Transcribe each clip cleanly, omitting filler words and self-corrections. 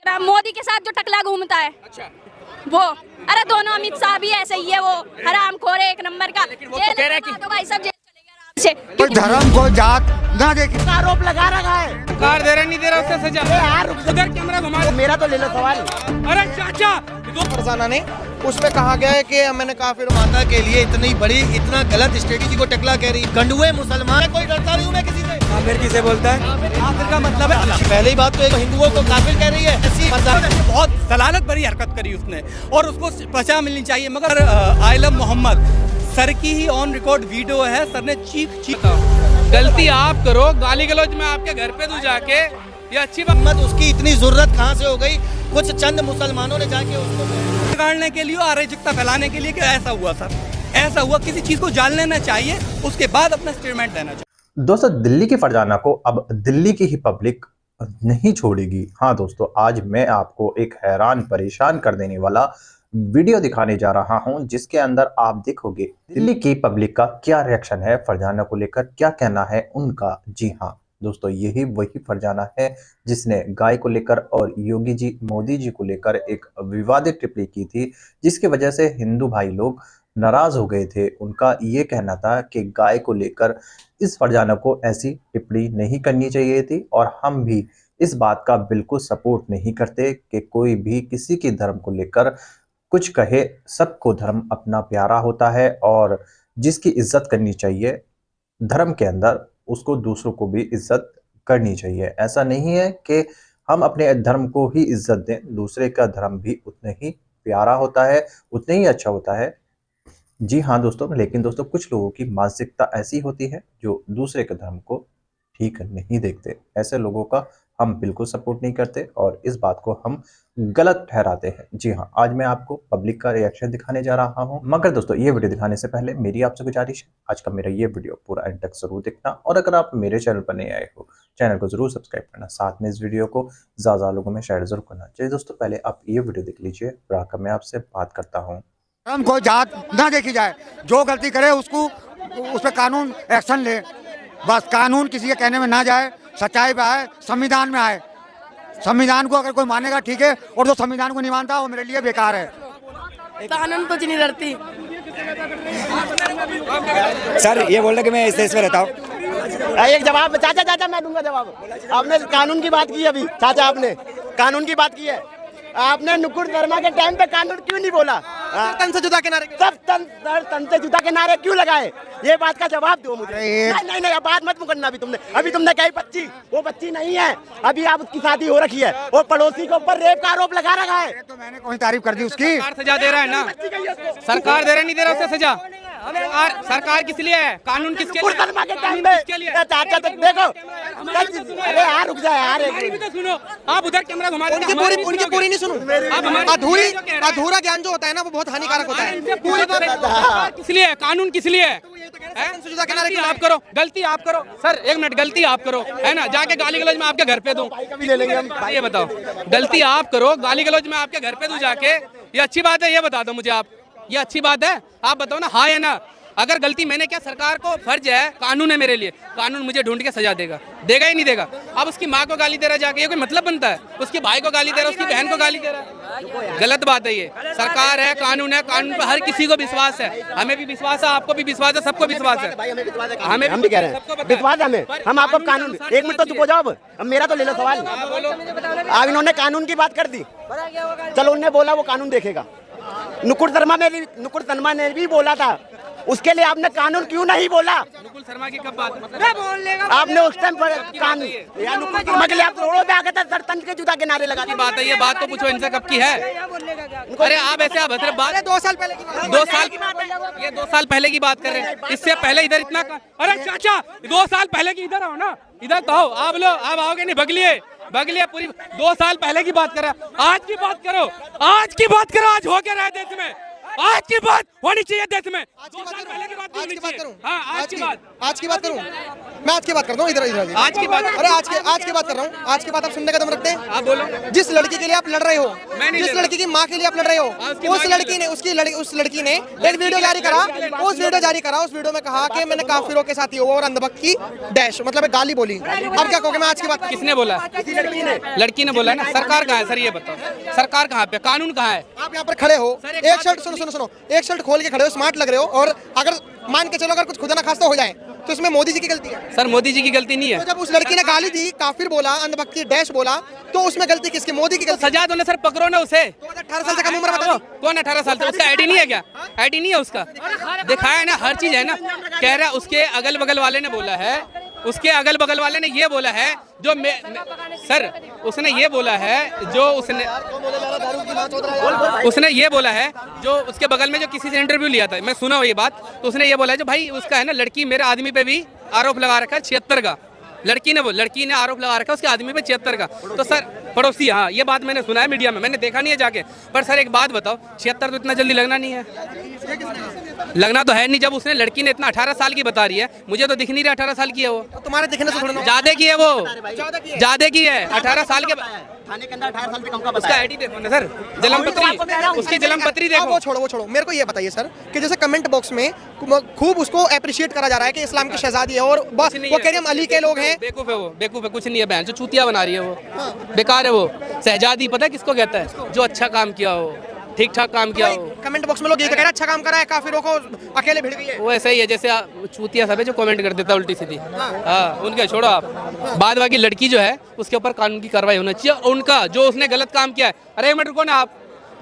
मोदी के साथ जो टकला घूमता है। अच्छा। वो अरे दोनों अमित शाह भी ऐसे ही है, वो हराम खोर एक नंबर का। लेकिन वो तो कह रहा है कि तो भाई सब जेल चलेगा आराम से। कोई धर्म को जात ना देखे आरोप लगा रखा है। सरकार दे रहा नहीं दे रहा उससे सजा। यार उधर कैमरा घुमा। मेरा तो ले लो सवाल। अरे चाचा फरजाना ने उसमें कहा गया है कि मैंने काफिर माता के लिए इतनी बड़ी इतना गलत स्ट्रेटेजी को टकला कह रही। गंडुए मुसलमान, कोई डरता नहीं हूँ मैं किसी से। काफिर किसे बोलता है? काफिर का मतलब है पहले ही बात तो एक हिंदुओं को काफिर कह रही है। ऐसी बहुत सलालत भरी हरकत करी उसने और उसको सजा मिलनी चाहिए। मगर आलम मोहम्मद सर की ही ऑन रिकॉर्ड वीडियो है, सर ने चीख गलती आप करो, गाली गलौज में आपके घर पे तू जाके ये अच्छी मत उसकी इतनी जरूरत कहाँ से हो गई? कुछ चंद मुसलमानों ने जाके उसको बिगाड़ने के लिए, अराजकता फैलाने के लिए कि ऐसा हुआ सर, ऐसा हुआ। किसी चीज को जान लेना चाहिए, उसके बाद अपना स्टेटमेंट देना चाहिए। दोस्तों, दिल्ली की फरजाना को अब दिल्ली की ही पब्लिक नहीं छोड़ेगी। हाँ दोस्तों, आज मैं आपको एक हैरान परेशान कर देने वाला वीडियो दिखाने जा रहा हूं, जिसके अंदर आप देखोगे दिल्ली की पब्लिक का क्या रिएक्शन है, फरजाना को लेकर क्या कहना है उनका। जी हाँ दोस्तों, यही वही फरजाना है जिसने गाय को लेकर और योगी जी मोदी जी को लेकर एक विवादित टिप्पणी की थी, जिसकी वजह से हिंदू भाई लोग नाराज हो गए थे। उनका ये कहना था कि गाय को लेकर इस फरजाना को ऐसी टिप्पणी नहीं करनी चाहिए थी, और हम भी इस बात का बिल्कुल सपोर्ट नहीं करते कि कोई भी किसी के धर्म को लेकर कुछ कहे। सबको धर्म अपना प्यारा होता है और जिसकी इज्जत करनी चाहिए धर्म के अंदर, उसको दूसरों को भी इज्जत करनी चाहिए। ऐसा नहीं है कि हम अपने धर्म को ही इज्जत दें, दूसरे का धर्म भी उतना ही प्यारा होता है, उतना ही अच्छा होता है। जी हाँ दोस्तों, लेकिन दोस्तों कुछ लोगों की मानसिकता ऐसी होती है जो दूसरे के धर्म को ठीक नहीं देखते। ऐसे लोगों का हम बिल्कुल सपोर्ट नहीं करते और इस बात को हम गलत ठहराते हैं। जी हाँ, आज मैं आपको पब्लिक का रिएक्शन दिखाने जा रहा हूं, मगर दोस्तों ये वीडियो दिखाने से पहले मेरी आपसे गुजारिश है, आज का मेरा ये वीडियो पूरा एंड तक जरूर देखना, और अगर आप मेरे चैनल पर नए आए हो, चैनल को जरूर सब्सक्राइब करना, साथ में इस वीडियो को ज्यादा लोगों में शेयर जरूर करना। चलिए दोस्तों, पहले आप ये वीडियो देख लीजिए, फिर आकर मैं आपसे बात करता हूँ। धर्म को जात ना देखी जाए, जो गलती करे उसको उस पर कानून एक्शन ले। बस कानून किसी के कहने में ना जाए, सच्चाई पे आए, संविधान में आए। संविधान को अगर कोई मानेगा ठीक है, और जो संविधान को नहीं मानता वो मेरे लिए बेकार है। कानून कुछ नहीं लड़ती। सर ये बोल रहे कि मैं इस देश में रहता हूँ। एक जवाब चाचा मैं दूंगा जवाब। आपने कानून की बात की अभी, चाचा आपने कानून की बात की है। आपने नुकुर धर्मा के टाइम पे कानून क्यों नहीं बोला? तन से जुदा के नारे सब तन से जुदा के नारे क्यों लगाए? ये बात का जवाब दो मुझे। नहीं अब बात मत मुकरना। अभी तुमने कही बच्ची, वो बच्ची नहीं है, अभी आप उसकी शादी हो रखी है, और पड़ोसी के ऊपर रेप का आरोप लगा रखा है। तो मैंने कोई तारीफ कर दी उसकी? सजा दे रहा है ना, सरकार दे रहा नहीं दे रहा उससे सजा। सरकार किस लिए है? कानून किसके लिए? धर्मा के टाइम पे चाचा तो देखो। अरे यार रुक जा यार, सुनो आप उधर कैमरा घुमा। उनकी पूरी नहीं सुनो। अधूरा ज्ञान जो होता है ना वो बहुत हानिकारक होता है। पूरी किस लिए है? कानून किस लिए है? गलती आप करो, गलती आप करो सर, एक मिनट, गलती आप करो है ना, जाके गाली गलौज में आपके घर पे दूं। ये बताओ, गलती आप करो, गाली गलौज में आपके घर पे दूं जाके, ये अच्छी बात है? ये बता दो मुझे आप, ये अच्छी बात है? आप बताओ ना, हाँ या ना। अगर गलती मैंने क्या, सरकार को फर्ज है, कानून है मेरे लिए, कानून मुझे ढूंढ के सजा देगा, देगा ही नहीं देगा। अब उसकी माँ को गाली दे रहा जाके, ये कोई मतलब बनता है? उसके भाई को गाली दे रहा, उसकी बहन को गाली दे रहा, गलत बात है ये। सरकार है, कानून पर हर किसी को विश्वास है, हमें भी विश्वास है, आपको भी विश्वास है, सबको विश्वास है। हमें हम भी कह रहे हैं विश्वास है हमें। हम आपको कानून, एक मिनट तो चुप हो जाओ। अब मेरा तो ले लो सवाल। अब इन्होंने कानून की बात कर दी, चलो उन्होंने बोला वो कानून देखेगा। नुकुर शर्मा ने भी बोला था, उसके लिए आपने कानून क्यों नहीं बोला? नुकुल शर्मा की कब बात? आपने उस टाइम पर कानून के लिए आप रोडों पे आ गए थे, सर तन के जुदा के नारे लगा दी। बात है ये, बात तो पूछो इनसे कब की है? अरे आप ऐसे आप हंस रहे, बात 2 साल पहले की, 2 साल, ये 2 साल पहले की बात कर रहे हैं। इससे पहले इधर इतना, अरे चाचा 2 साल पहले की इधर आओ ना, इधर तो आओ आप लोग। आप आओगे नहीं, बगलिए पूरी 2 साल पहले की बात कर रहे हैं। आज की बात करो, आज की बात करो, आज हो क्या रहा है देश में? आज की बात होनी चाहिए देश में। आज की बात पहले की बात करूं, आज की बात करूं, हाँ, आज की बात करूं, मैं आज की बात करता हूँ। इधर आज की बात, अरे आज की बात कर रहा हूँ। आज की बात आप सुनने का दम रखते हैं? आप बोलो। जिस लड़की के लिए आप लड़ रहे हो, मैं नहीं जिस लड़ रहा। लड़की की माँ के लिए आप लड़ रहे हो, उस लड़की ने उस लड़की ने एक वीडियो जारी करा, उस वीडियो में कहा कि मैंने काफिरों के साथ ये हुआ और अंधभक्त की डैश मतलब गाली बोली। अब क्या कहोगे? मैं आज की बात किसने बोला? लड़की ने बोला है ना। सरकार कहाँ है सर, ये बताओ, सरकार कहाँ पे, कानून कहाँ है? आप यहाँ पर खड़े हो, एक शर्ट सुनो, एक शर्ट खोल के खड़े हो, स्मार्ट लग रहे हो, और अगर मान के चलो अगर कुछ खुदा ना खास्ता हो जाए तो इसमें मोदी जी की गलती है। सर मोदी जी की गलती नहीं है। तो जब उस लड़की ने गाली दी, काफिर बोला, अंधभक्त की डैश बोला, तो उसमें गलती किसकी? मोदी की गलती। सजा दो ना सर, पकड़ो ना उसे। 18 साल से कम उम्र बता। कौन 18 साल से? उसका आईडी नहीं है क्या? आईडी नहीं है उसका? दिखाया है ना, हर चीज है ना। कह रहा उसके अगल बगल वाले ने बोला है, उसके अगल बगल वाले ने ये बोला है जो सर उसने ये बोला है जो उसने ये बोला है जो उसके बगल में जो किसी से इंटरव्यू लिया था, मैं सुना हूँ ये बात, तो उसने ये बोला है जो भाई उसका है ना लड़की मेरे आदमी पे भी आरोप लगा रखा है 76 का। लड़की ने आरोप लगा रखा है उसके आदमी पे 76 का। तो सर पड़ोसी, हाँ ये बात मैंने सुना है मीडिया में, मैंने देखा नहीं है जाके। पर सर एक बात बताओ, 76 तो इतना जल्दी लगना नहीं है। लगना तो है नहीं, जब उसने लड़की ने इतना 18 साल की बता रही है, मुझे तो दिख नहीं रहा 18 साल की है वो। तुम्हारे दिखने से थोड़ा ज्यादा की है वो, ज्यादा की है 18 साल के। थाने के अंदर 18 साल से कम का उसका आईडी देखो ना सर, जन्मपत्री, उसकी जन्मपत्री देखो। वो छोड़ो, मेरे को ये बताइए सर कि जैसे कमेंट बॉक्स में खूब उसको अप्रिशिएट करा जा रहा है कि इस्लाम की शहजादी है और बस वो कह रही हम अली के लोग हैं। बेवकूफ है वो, बेवकूफ है, कुछ नहीं है बहन, जो चूतिया बना रही है वो, बेकार है वो। शहजादी पता है किसको कहता है? जो अच्छा काम किया हो, ठीक ठाक काम किया हो। कमेंट बॉक्स में लोग ये कह रहे हैं अच्छा काम करा है, काफिरों को अकेले भिड़ गई है। वो ऐसा ही है जैसे चूतिया सब है जो कमेंट कर देता है उल्टी सीधी। हाँ उनके छोड़ो आप, बाद बाकी लड़की जो है उसके ऊपर कानून की कार्रवाई होना चाहिए। उनका जो उसने गलत काम किया है, अरे एक मिनट रुको ना आप,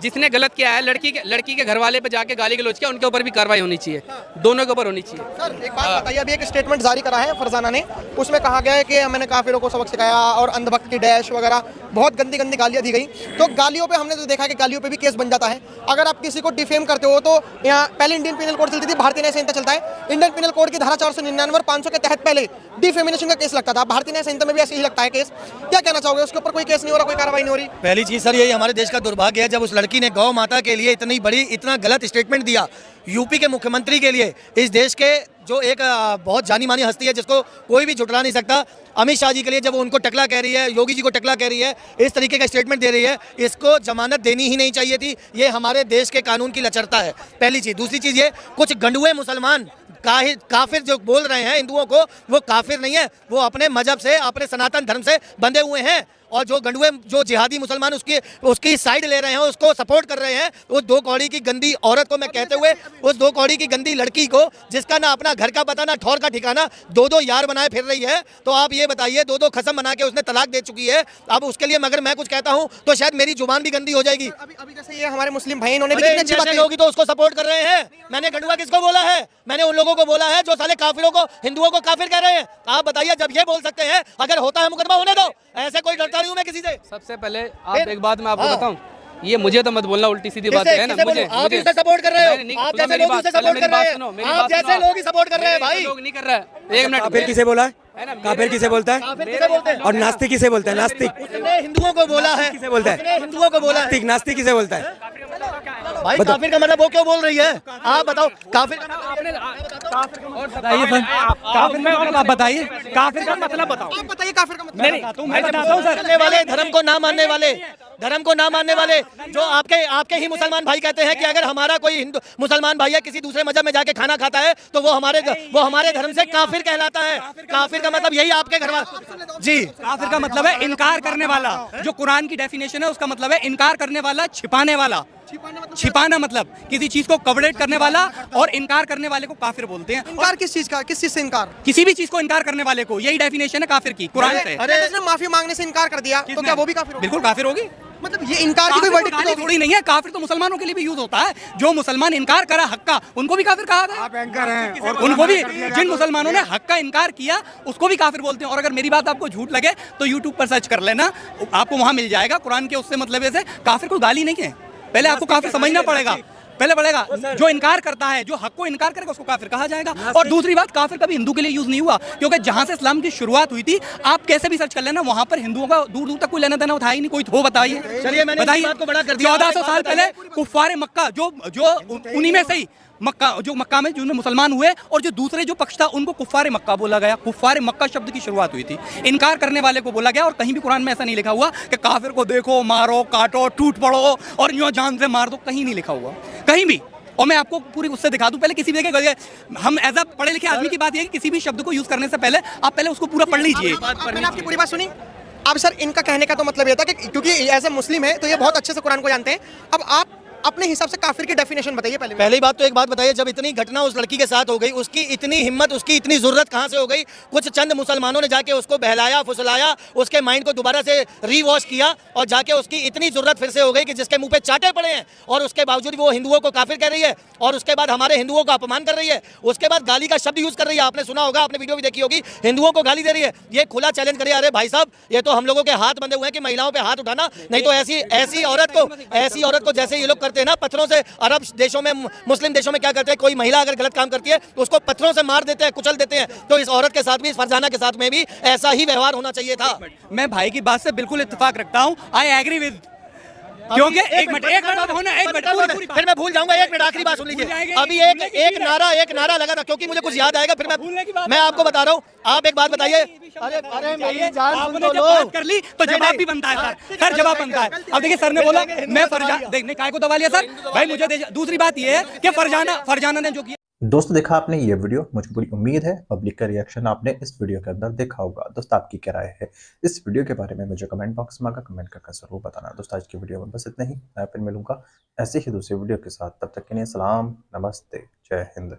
जिसने गलत किया है लड़की के घर वाले पे जाके गाली गलौज किया, उनके ऊपर भी कार्रवाई होनी चाहिए, दोनों के ऊपर होनी चाहिए। सर एक बात बताइए, अभी एक स्टेटमेंट जारी करा है फरजाना ने, उसमें कहा गया है कि मैंने काफिरों को सबक सिखाया और अंधभक्त की डैश वगैरह बहुत गंदी गालियां दी गई। तो गालियों पे हमने तो देखा कि गालियों पे भी केस बन जाता है। अगर आप किसी को डिफेम करते हो तो यहाँ पहले इंडियन पिनल कोड चलती थी, भारतीय न्याय संहिता चलता है। इंडियन पिनल कोड की धारा 499 और 500 के तहत पहले डिफेमेशन का केस लगता था, भारतीय न्याय संहिता में भी ऐसे ही लगता है केस। क्या कहना चाहोगे? उसके ऊपर कोई केस नहीं हो रहा, कोई कार्रवाई नहीं हो रही। पहली चीज सर यही हमारे देश का दुर्भाग्य है, जब उस लड़की ने गौ माता के लिए इतना गलत स्टेटमेंट दिया, यूपी के मुख्यमंत्री के लिए, इस देश के जो एक बहुत जानी मानी हस्ती है जिसको कोई भी झुठला नहीं सकता, अमित शाह जी के लिए जब उनको टकला कह रही है, योगी जी को टकला कह रही है, इस तरीके का स्टेटमेंट दे रही है, इसको जमानत देनी ही नहीं चाहिए थी। ये हमारे देश के कानून की लचरता है, पहली चीज़। दूसरी चीज़ ये, कुछ गंडुए मुसलमान काफिर जो बोल रहे हैं हिंदुओं को, वो काफिर नहीं है, वो अपने मजहब से, अपने सनातन धर्म से बंधे हुए हैं। और जो गंडुए, जो जिहादी मुसलमान उसकी साइड ले रहे हैं, उसको सपोर्ट कर रहे हैं, उस 2 कौड़ी की गंदी औरत को मैं कहते हुए, उस 2 कौड़ी की गंदी लड़की को, जिसका ना अपना घर का पता ना ठौर का ठिकाना, 2 यार बनाए फिर रही है, तो आप ये बताइए, 2 खसम बना के उसने तलाक दे चुकी है। अब उसके लिए मगर मैं कुछ कहता हूँ तो शायद मेरी जुबान भी गंदी हो जाएगी। अभी जैसे ये हमारे मुस्लिम भाई, इन्होंने भी कितनी अच्छी बात लोग तो उसको सपोर्ट कर रहे हैं। मैंने गंडुआ किसको बोला है? मैंने उन लोगों को बोला है जो साले काफिरों को, हिंदुओं को काफिर कह रहे हैं। आप बताइए, जब ये बोल सकते हैं, अगर होता है मुकदमा होने दो, ऐसे कोई डरता नहीं हूं मैं किसी से। सबसे पहले आप एक बात मैं आपको बताऊं, ये मुझे तो मत बोलना, उल्टी सीधी बात है ना। मुझे आप इसे सपोर्ट कर रहे हो, आप जैसे लोग इसे सपोर्ट कर रहे हैं, आप जैसे लोग ही सपोर्ट कर रहे हैं भाई। लोग नहीं कर रहा है। एक मिनट, काफिर किसे बोला है? काफिर किसे बोलता है? और नास्तिक किसे बोलता है? नास्तिक उसने हिंदुओं को बोला है, किसे बोलता है? हिंदुओं को बोला है। नास्तिक किसे बोलता है? भाई काफिर का मतलब वो क्यों बोल रही है? आप बताओ, काफिर का मतलब बताइए, काफिर का मतलब बताओ। आप बताइए काफिर का मतलब। मैं बताता हूँ सर। वाले, धर्म को ना मानने वाले, जो आपके ही मुसलमान भाई कहते हैं कि अगर हमारा कोई हिंदू मुसलमान भाई है किसी दूसरे मजहब में जाके खाना खाता है तो वो हमारे धर्म से काफिर कहलाता है। काफिर का मतलब यही आपके घर वाला जी। काफिर का मतलब है इनकार करने वाला, जो कुरान की डेफिनेशन है उसका मतलब है इनकार करने वाला, छिपाने वाला। छिपाना मतलब किसी चीज को कवरेट करने वाला, और इनकार करने वाले को काफिर बोलते हैं। इनकार किस चीज का? किस चीज से इनकार? किसी भी चीज को इनकार करने वाले को, यही डेफिनेशन है काफिर की कुरान से। अरे उसने माफी मांगने से इनकार कर दिया तो क्या वो भी काफिर होगी? बिल्कुल काफिर होगी। मतलब ये इनकार की कोई वर्डिक्ट थोड़ी नहीं है, काफिर तो मुसलमानों के लिए भी यूज होता है। जो मुसलमान इनकार करा हक का, उनको भी काफिर कहा गया। आप एंकर हैं और उनको भी, जिन मुसलमानों ने हक का इनकार किया उसको भी काफिर बोलते हैं। और अगर मेरी बात आपको झूठ लगे तो यूट्यूब पर सर्च कर लेना, आपको वहां मिल जाएगा कुरान के उससे मतलब से। काफिर कोई गाली नहीं है, पहले आपको काफिर समझना पड़ेगा। पहले बढ़ेगा। जो इनकार करता है, जो हक को इनकार करेगा, उसको काफिर कहा जाएगा। और दूसरी बात, काफिर कभी हिंदू के लिए यूज नहीं हुआ, क्योंकि जहां से इस्लाम की शुरुआत हुई थी, आप कैसे भी सर्च कर लेना, वहां पर हिंदुओं का दूर दूर तक कोई लेना देना था ही नहीं। कोई हो बताइए, चलिए मैंने बताइए। बात को बड़ा कर दिया। 1400 साल पहले कुफ्फारे मक्का, जो उन्हीं में से ही मक्का में जिनमें मुसलमान हुए, और जो दूसरे जो पक्ष था उनको कुफ्फारे मक्का बोला गया। कुफ्फारे मक्का शब्द की शुरुआत हुई थी, इनकार करने वाले को बोला गया। और कहीं भी कुरान में ऐसा नहीं लिखा हुआ कि काफिर को देखो, मारो, काटो, टूट पड़ो और यूं जान से मार दो, कहीं नहीं लिखा हुआ, कहीं भी। और मैं आपको पूरी उससे दिखा दूं, पहले किसी भी जगह हम एज अ पढ़े लिखे आदमी की बात ये है कि किसी भी शब्द को यूज करने से पहले आप पहले उसको पूरा पढ़ लीजिए। मैंने आपकी पूरी बात सुनी। अब सर इनका कहने का तो मतलब ये था कि क्योंकि एज ए मुस्लिम है तो ये बहुत अच्छे से कुरान को जानते हैं। अब आप अपने हिसाब से काफिर की डेफिनेशन बताइए। पहली बात तो एक बात बताइए, जब इतनी घटना उस लड़की के साथ हो गई, उसकी इतनी हिम्मत, उसकी इतनी जरूरत कहाँ से हो गई? कुछ चंद मुसलमानों ने जाके उसको बहलाया, फुसलाया, उसके माइंड को दोबारा से रीवॉश किया, और जाके उसकी इतनी जरूरत फिर से हो गई कि जिसके मुंह पे चाटे पड़े हैं, और उसके बावजूद वो हिंदुओं को काफिर कह रही है, और उसके बाद हमारे हिंदुओं का अपमान कर रही है, उसके बाद गाली का शब्द यूज कर रही है। आपने सुना होगा, आपने वीडियो भी देखी होगी, हिंदुओं को गाली दे रही है। ये खुला चैलेंज करिए, अरे भाई साहब, ये तो हम लोगों के हाथ बंधे हुए हैं कि महिलाओं पे हाथ उठाना नहीं, तो ऐसी औरत को जैसे ये लोग करते हैं ना पत्थरों से, अरब देशों में, मुस्लिम देशों में क्या करते हैं, कोई महिला अगर गलत काम करती है तो उसको पत्थरों से मार देते हैं, कुचल देते हैं। तो इस औरत के साथ भी, इस फरजाना के साथ में भी ऐसा ही व्यवहार होना चाहिए था। मैं भाई की बात से बिल्कुल इत्तेफाक रखता हूं, आई एग्री विद, क्योंकि एक मिनट फिर मैं भूल जाऊंगा। एक मिनट, आखिरी बात सुन लीजिए। अभी एक नारा लगा था, क्योंकि मुझे कुछ याद आएगा, फिर मैं आपको बता रहा हूँ। आप एक बात बताइए। अरे मेरी जान सुन तो लो। बात कर ली तो जवाब भी बनता है सर जवाब बनता है। अब देखिए, सर ने बोला मैं फरजाना, देखने काय को दबा लिया सर भाई, मुझे दूसरी बात ये है कि फरजाना ने जो किया। दोस्तों, देखा आपने ये वीडियो, मुझे पूरी उम्मीद है पब्लिक का रिएक्शन आपने इस वीडियो के अंदर देखा होगा। दोस्तों, आपकी क्या राय है इस वीडियो के बारे में मुझे कमेंट बॉक्स में कमेंट करके जरूर बताना। दोस्तों, आज की वीडियो में बस इतना ही। मैं फिर मिलूंगा ऐसे ही दूसरे वीडियो के साथ, तब तक के लिए सलाम, नमस्ते, जय हिंद।